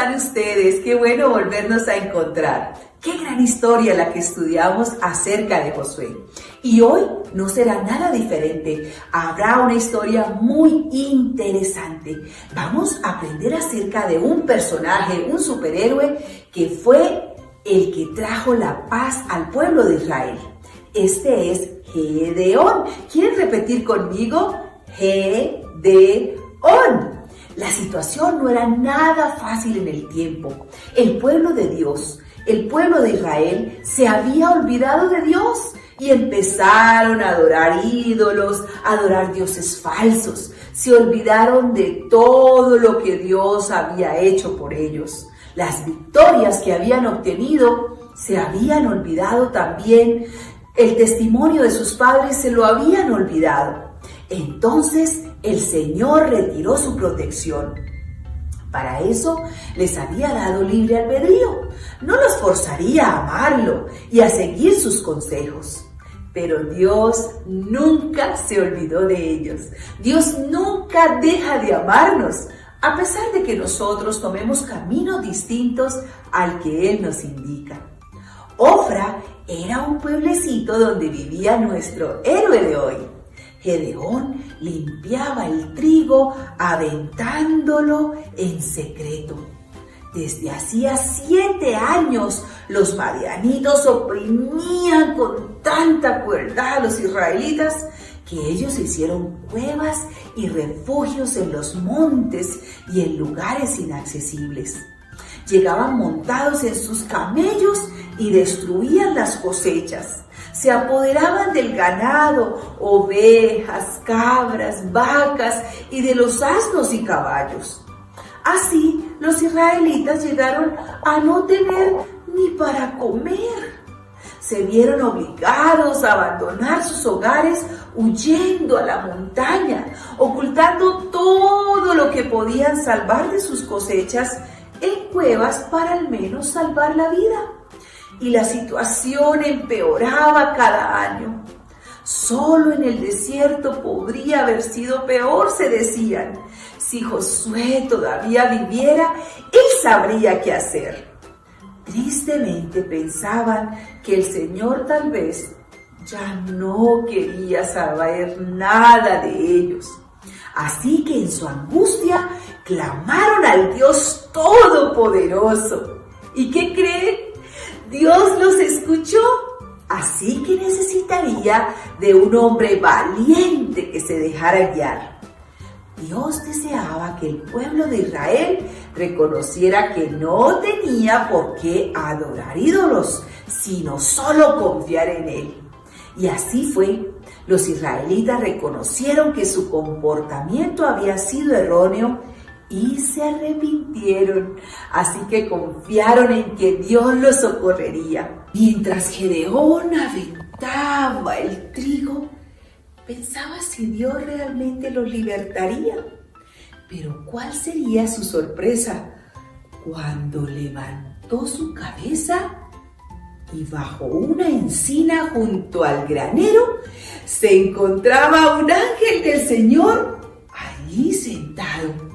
están ustedes? Qué bueno volvernos a encontrar. Qué gran historia la que estudiamos acerca de Josué. Y hoy no será nada diferente. Habrá una historia muy interesante. Vamos a aprender acerca de un personaje, un superhéroe que fue el que trajo la paz al pueblo de Israel. Este es Gedeón. ¿Quieren repetir conmigo? Gedeón. La situación no era nada fácil en el tiempo. El pueblo de Dios, el pueblo de Israel, se había olvidado de Dios y empezaron a adorar ídolos, a adorar dioses falsos. Se olvidaron de todo lo que Dios había hecho por ellos. Las victorias que habían obtenido se habían olvidado también. El testimonio de sus padres se lo habían olvidado. Entonces el Señor retiró su protección. Para eso les había dado libre albedrío. No los forzaría a amarlo y a seguir sus consejos. Pero Dios nunca se olvidó de ellos. Dios nunca deja de amarnos, a pesar de que nosotros tomemos caminos distintos al que Él nos indica. Ofra era un pueblecito donde vivía nuestro héroe de hoy. Gedeón limpiaba el trigo aventándolo en secreto. Desde hacía 7 años los madianitos oprimían con tanta crueldad a los israelitas que ellos hicieron cuevas y refugios en los montes y en lugares inaccesibles. Llegaban montados en sus camellos y destruían las cosechas. Se apoderaban del ganado, ovejas, cabras, vacas y de los asnos y caballos. Así, los israelitas llegaron a no tener ni para comer. Se vieron obligados a abandonar sus hogares huyendo a la montaña, ocultando todo lo que podían salvar de sus cosechas en cuevas para al menos salvar la vida. Y la situación empeoraba cada año. Solo en el desierto podría haber sido peor, se decían. Si Josué todavía viviera, él sabría qué hacer. Tristemente pensaban que el Señor tal vez ya no quería saber nada de ellos. Así que en su angustia clamaron al Dios Todopoderoso. ¿Y qué creen? Dios los escuchó, así que necesitaría de un hombre valiente que se dejara guiar. Dios deseaba que el pueblo de Israel reconociera que no tenía por qué adorar ídolos, sino solo confiar en Él. Y así fue. Los israelitas reconocieron que su comportamiento había sido erróneo y se arrepintieron, así que confiaron en que Dios los socorrería. Mientras Gedeón aventaba el trigo, pensaba si Dios realmente los libertaría. Pero ¿cuál sería su sorpresa cuando levantó su cabeza y bajo una encina junto al granero se encontraba un ángel del Señor allí sentado?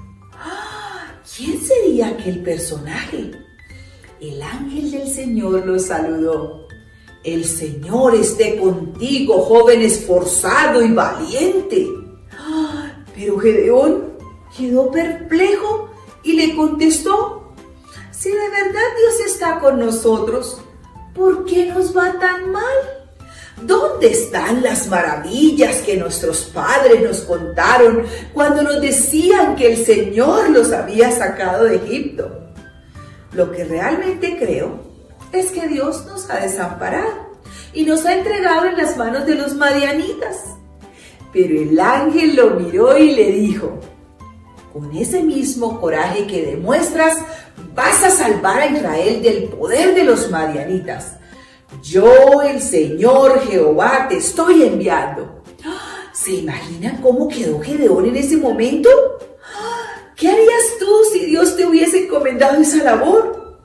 ¿Quién sería aquel personaje? El ángel del Señor los saludó. El Señor esté contigo, joven esforzado y valiente. Pero Gedeón quedó perplejo y le contestó: si de verdad Dios está con nosotros, ¿por qué nos va tan mal? ¿Dónde están las maravillas que nuestros padres nos contaron cuando nos decían que el Señor los había sacado de Egipto? Lo que realmente creo es que Dios nos ha desamparado y nos ha entregado en las manos de los madianitas. Pero el ángel lo miró y le dijo: con ese mismo coraje que demuestras, vas a salvar a Israel del poder de los madianitas. Yo, el Señor Jehová, te estoy enviando. ¿Se imaginan cómo quedó Gedeón en ese momento? ¿Qué harías tú si Dios te hubiese encomendado esa labor?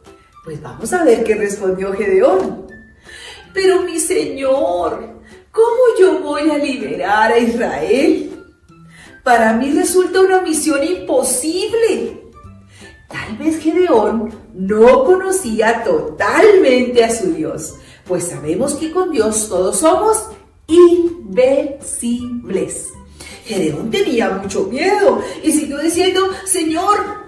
Pues vamos a ver qué respondió Gedeón. Pero mi Señor, ¿cómo yo voy a liberar a Israel? Para mí resulta una misión imposible. Tal vez Gedeón no conocía totalmente a su Dios, pues sabemos que con Dios todos somos invencibles. Gedeón tenía mucho miedo y siguió diciendo: Señor,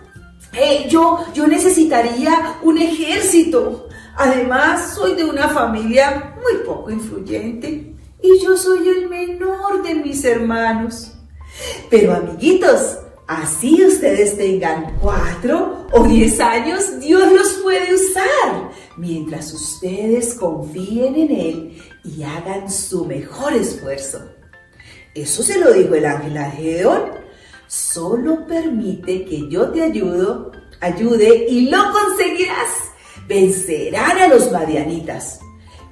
yo necesitaría un ejército. Además, soy de una familia muy poco influyente y yo soy el menor de mis hermanos. Pero amiguitos, así ustedes tengan 4 o 10 años, Dios los puede usar mientras ustedes confíen en Él y hagan su mejor esfuerzo. Eso se lo dijo el ángel a Gedeón: solo permite que yo te ayude y lo conseguirás. Vencerán a los madianitas.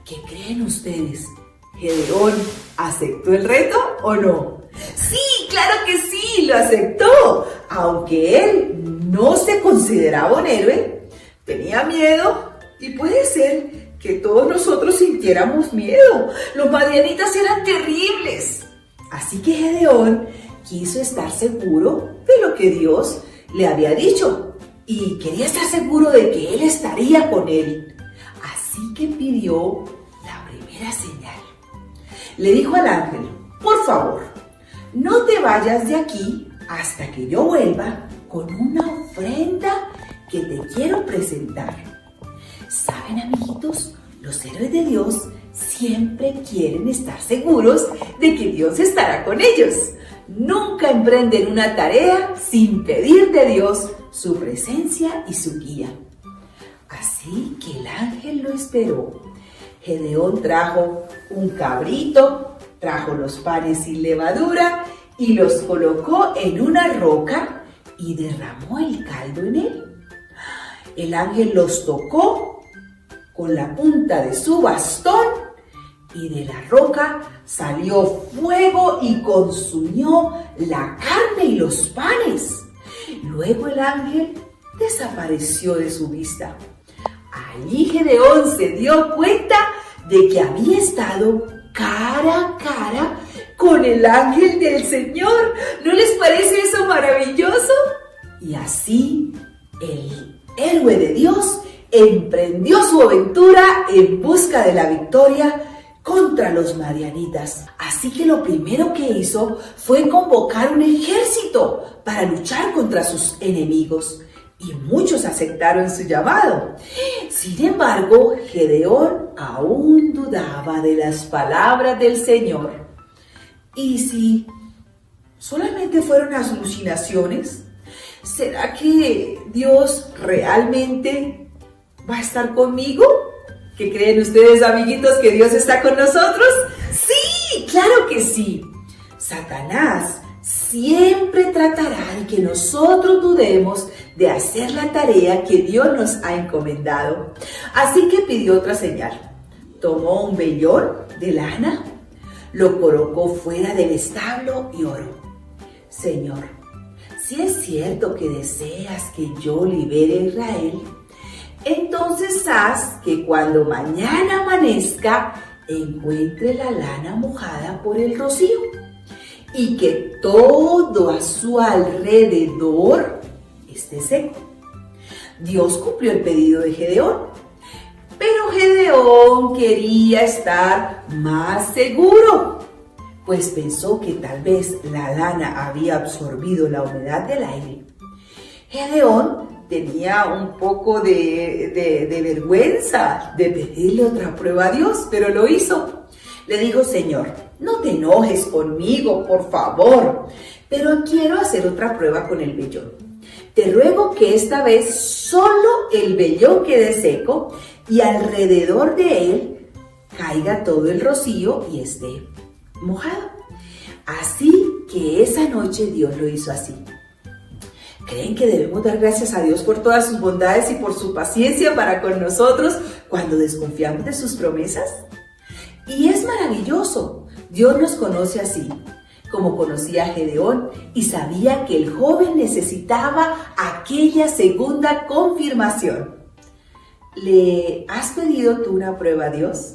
¿Qué creen ustedes? ¿Gedeón aceptó el reto o no? Sí, claro que sí, lo aceptó. Aunque él no se consideraba un héroe, tenía miedo y puede ser que todos nosotros sintiéramos miedo. Los madianitas eran terribles. Así que Gedeón quiso estar seguro de lo que Dios le había dicho y quería estar seguro de que Él estaría con él. Así que pidió la primera señal. Le dijo al ángel: por favor, no te vayas de aquí hasta que yo vuelva con una ofrenda que te quiero presentar. ¿Saben, amiguitos? Los héroes de Dios siempre quieren estar seguros de que Dios estará con ellos. Nunca emprenden una tarea sin pedir de Dios su presencia y su guía. Así que el ángel lo esperó. Gedeón trajo un cabrito, trajo los panes sin levadura y los colocó en una roca y derramó el caldo en él. El ángel los tocó con la punta de su bastón y de la roca salió fuego y consumió la carne y los panes. Luego el ángel desapareció de su vista. Allí Gedeón se dio cuenta de que había estado cara a cara con el ángel del Señor. ¿No les parece eso maravilloso? Y así el héroe de Dios emprendió su aventura en busca de la victoria contra los madianitas. Así que lo primero que hizo fue convocar un ejército para luchar contra sus enemigos. Y muchos aceptaron su llamado. Sin embargo, Gedeón aún dudaba de las palabras del Señor. ¿Y si solamente fueron alucinaciones? ¿Será que Dios realmente va a estar conmigo? ¿Qué creen ustedes, amiguitos, que Dios está con nosotros? ¡Sí! ¡Claro que sí! Satanás siempre tratará de que nosotros dudemos de hacer la tarea que Dios nos ha encomendado. Así que pidió otra señal. Tomó un vellón de lana, lo colocó fuera del establo y oró: Señor, si es cierto que deseas que yo libere a Israel, entonces haz que cuando mañana amanezca encuentre la lana mojada por el rocío y que todo a su alrededor esté seco. Dios cumplió el pedido de Gedeón, pero Gedeón quería estar más seguro, pues pensó que tal vez la lana había absorbido la humedad del aire. Gedeón tenía un poco de vergüenza de pedirle otra prueba a Dios, pero lo hizo. Le dijo: Señor, no te enojes conmigo, por favor, pero quiero hacer otra prueba con el vellón. Te ruego que esta vez solo el vellón quede seco y alrededor de él caiga todo el rocío y esté mojado. Así que esa noche Dios lo hizo así. ¿Creen que debemos dar gracias a Dios por todas sus bondades y por su paciencia para con nosotros cuando desconfiamos de sus promesas? Y es maravilloso. Dios nos conoce así, como conocía a Gedeón y sabía que el joven necesitaba aquella segunda confirmación. ¿Le has pedido tú una prueba a Dios?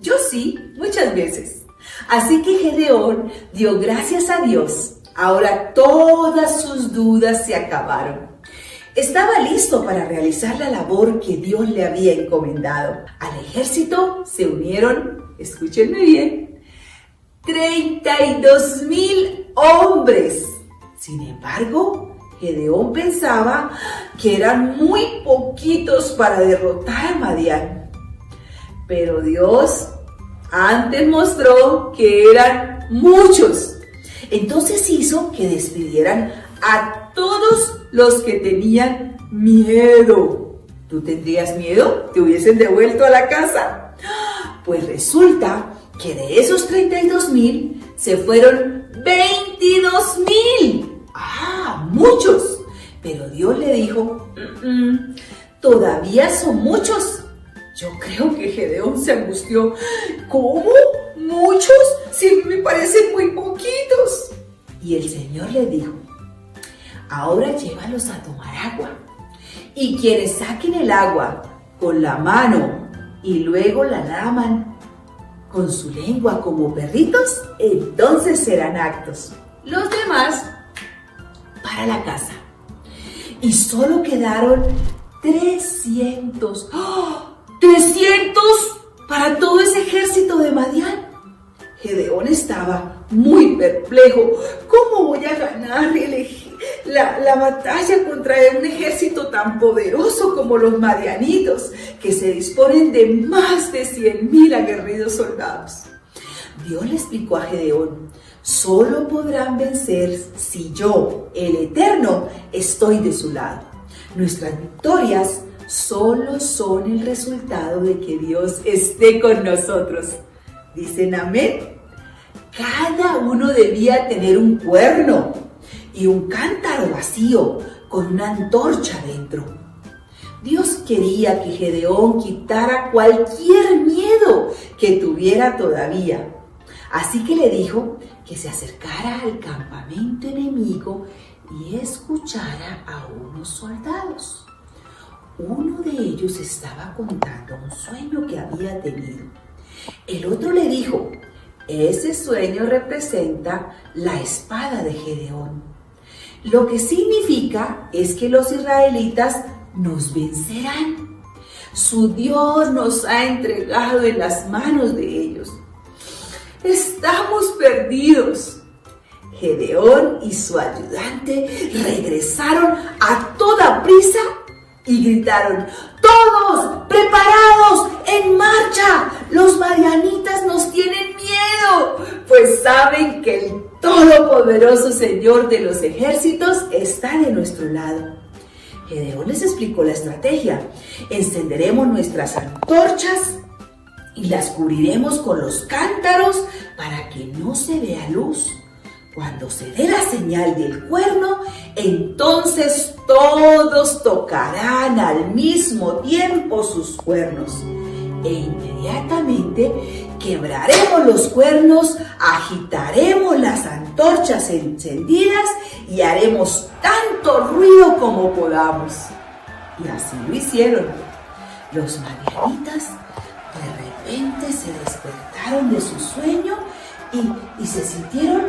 Yo sí, muchas veces. Así que Gedeón dio gracias a Dios. Ahora todas sus dudas se acabaron. estaba listo para realizar la labor que Dios le había encomendado. Al ejército se unieron, escúchenme bien, 32,000 hombres. Sin embargo, Gedeón pensaba que eran muy poquitos para derrotar a Madián. Pero Dios antes mostró que eran muchos. Entonces hizo que despidieran a todos los que tenían miedo. ¿Tú tendrías miedo? ¿Te hubiesen devuelto a la casa? Pues resulta que de esos 32,000 se fueron 22,000. ¡Ah, muchos! Pero Dios le dijo, todavía son muchos. Yo creo que Gedeón se angustió. ¿Cómo? ¿Muchos? Si me parecen muy poquitos. Y el Señor le dijo, ahora llévalos a tomar agua. Y quienes saquen el agua con la mano y luego la laman con su lengua como perritos, entonces serán aptos. Los demás para la casa. Y solo quedaron 300. ¡Oh! ¡300 para todo ese ejército de Madián! Gedeón estaba muy perplejo. ¿Cómo voy a ganar la batalla contra un ejército tan poderoso como los madianitos, que se disponen de más de 100,000 aguerridos soldados? Dios le explicó a Gedeón, solo podrán vencer si yo, el Eterno, estoy de su lado. Nuestras victorias solo son el resultado de que Dios esté con nosotros. ¿Dicen amén? Cada uno debía tener un cuerno y un cántaro vacío con una antorcha dentro. Dios quería que Gedeón quitara cualquier miedo que tuviera todavía. Así que le dijo que se acercara al campamento enemigo y escuchara a unos soldados. Uno de ellos estaba contando un sueño que había tenido. El otro le dijo, ese sueño representa la espada de Gedeón. Lo que significa es que los israelitas nos vencerán. Su Dios nos ha entregado en las manos de ellos. Estamos perdidos. Gedeón y su ayudante regresaron a toda prisa y gritaron, ¡todos preparados, en marcha! Los madianitas nos tienen miedo, pues saben que el todopoderoso Señor de los ejércitos está de nuestro lado. Gedeón les explicó la estrategia. Encenderemos nuestras antorchas y las cubriremos con los cántaros para que no se vea luz. Cuando se dé la señal del cuerno, entonces todos tocarán al mismo tiempo sus cuernos. E inmediatamente quebraremos los cuernos, agitaremos las antorchas encendidas y haremos tanto ruido como podamos. Y así lo hicieron. Los madianitas de repente se despertaron de su sueño y se sintieron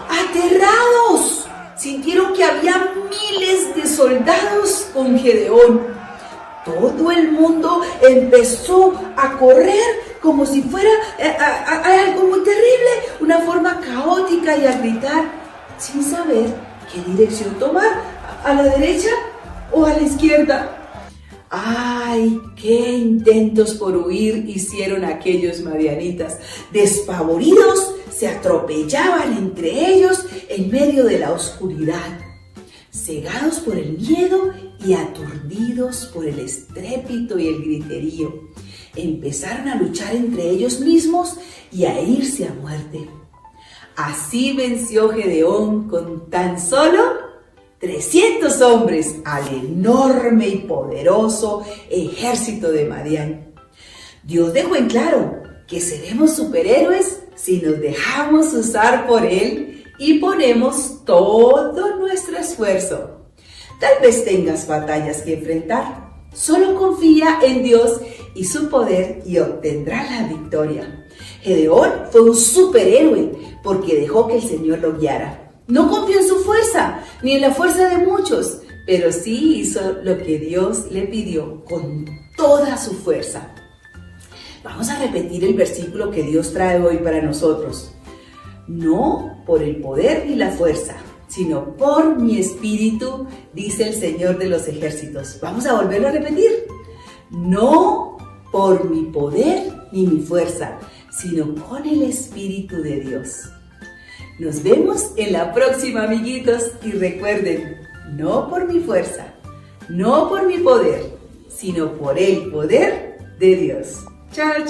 aterrados. Sintieron que había miles de soldados con Gedeón. Todo el mundo empezó a correr como si fuera algo muy terrible, una forma caótica, y a gritar sin saber qué dirección tomar, a la derecha o a la izquierda. ¡Ay! ¡Qué intentos por huir hicieron aquellos madianitas! Despavoridos, se atropellaban entre ellos en medio de la oscuridad, cegados por el miedo y aturdidos por el estrépito y el griterío. Empezaron a luchar entre ellos mismos y a herirse a muerte. Así venció Gedeón con tan solo 300 hombres al enorme y poderoso ejército de Madián. Dios dejó en claro que seremos superhéroes si nos dejamos usar por Él y ponemos todo nuestro esfuerzo. Tal vez tengas batallas que enfrentar. Solo confía en Dios y su poder y obtendrás la victoria. Gedeón fue un superhéroe porque dejó que el Señor lo guiara. No confió en su fuerza, ni en la fuerza de muchos, pero sí hizo lo que Dios le pidió con toda su fuerza. Vamos a repetir el versículo que Dios trae hoy para nosotros. No por el poder ni la fuerza, sino por mi espíritu, dice el Señor de los ejércitos. Vamos a volverlo a repetir. No por mi poder ni mi fuerza, sino con el Espíritu de Dios. Nos vemos en la próxima, amiguitos, y recuerden, no por mi fuerza, no por mi poder, sino por el poder de Dios. Chao, chao.